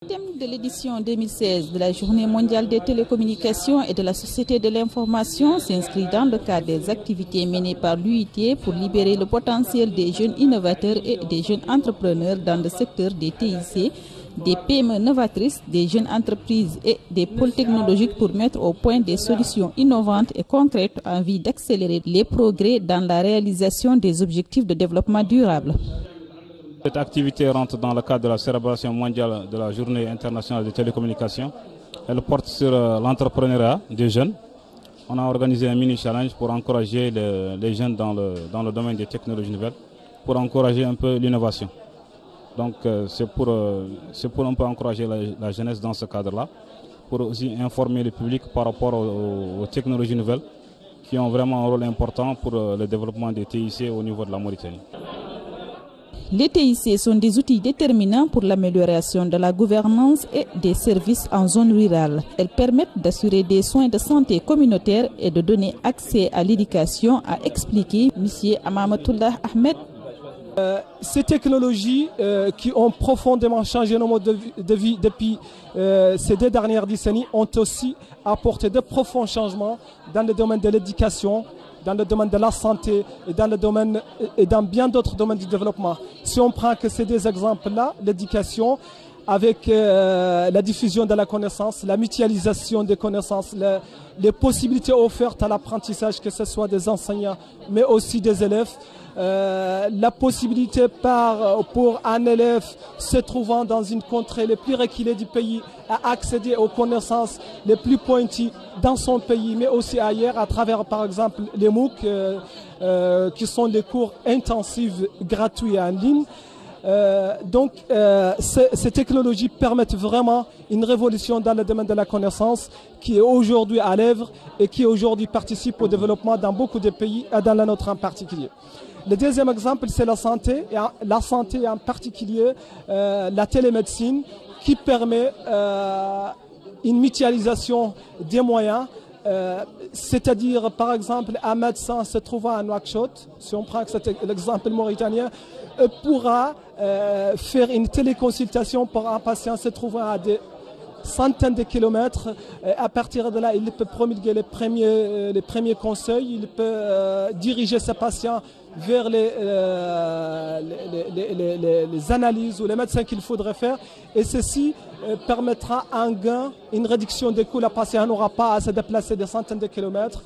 Le thème de l'édition 2016 de la Journée mondiale des télécommunications et de la société de l'information s'inscrit dans le cadre des activités menées par l'UIT pour libérer le potentiel des jeunes innovateurs et des jeunes entrepreneurs dans le secteur des TIC, des PME novatrices, des jeunes entreprises et des pôles technologiques pour mettre au point des solutions innovantes et concrètes en vue d'accélérer les progrès dans la réalisation des objectifs de développement durable. Cette activité rentre dans le cadre de la célébration mondiale de la Journée internationale des télécommunications. Elle porte sur l'entrepreneuriat des jeunes. On a organisé un mini-challenge pour encourager les jeunes dans le domaine des technologies nouvelles, pour encourager un peu l'innovation. Donc c'est pour un peu encourager la jeunesse dans ce cadre-là, pour aussi informer le public par rapport aux technologies nouvelles qui ont vraiment un rôle important pour le développement des TIC au niveau de la Mauritanie. Les TIC sont des outils déterminants pour l'amélioration de la gouvernance et des services en zone rurale. Elles permettent d'assurer des soins de santé communautaires et de donner accès à l'éducation, a expliqué M. Amamatullah Ahmed. Ces technologies qui ont profondément changé nos modes de vie depuis ces 2 dernières décennies ont aussi apporté de profonds changements dans le domaine de l'éducation, dans le domaine de la santé et dans bien d'autres domaines du développement. Si on prend que ces 2 exemples-là, l'éducation, avec la diffusion de la connaissance, la mutualisation des connaissances, les possibilités offertes à l'apprentissage, que ce soit des enseignants, mais aussi des élèves, la possibilité pour un élève se trouvant dans une contrée les plus reculée du pays à accéder aux connaissances les plus pointues dans son pays, mais aussi ailleurs, à travers par exemple les MOOC, qui sont des cours intensifs gratuits en ligne. Ces technologies permettent vraiment une révolution dans le domaine de la connaissance qui est aujourd'hui à l'œuvre et qui aujourd'hui participe au développement dans beaucoup de pays et dans la nôtre en particulier. Le deuxième exemple, c'est la santé, et en particulier la télémédecine qui permet une mutualisation des moyens. C'est-à-dire, par exemple, un médecin se trouvant à Nouakchott, si on prend l'exemple mauritanien, pourra faire une téléconsultation pour un patient se trouvant à des centaines de kilomètres. À partir de là, il peut promulguer les premiers conseils, il peut diriger ses patients vers les analyses ou les médecins qu'il faudrait faire. Et ceci permettra un gain, une réduction des coûts. Le patient n'aura pas à se déplacer des centaines de kilomètres.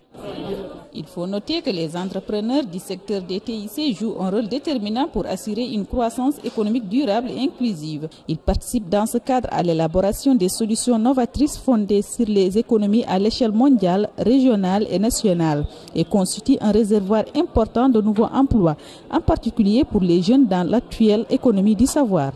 Il faut noter que les entrepreneurs du secteur des TIC jouent un rôle déterminant pour assurer une croissance économique durable et inclusive. Ils participent dans ce cadre à l'élaboration des solutions novatrices fondées sur les économies à l'échelle mondiale, régionale et nationale et constituent un réservoir important de nouveaux emplois, en particulier pour les jeunes dans l'actuelle économie du savoir.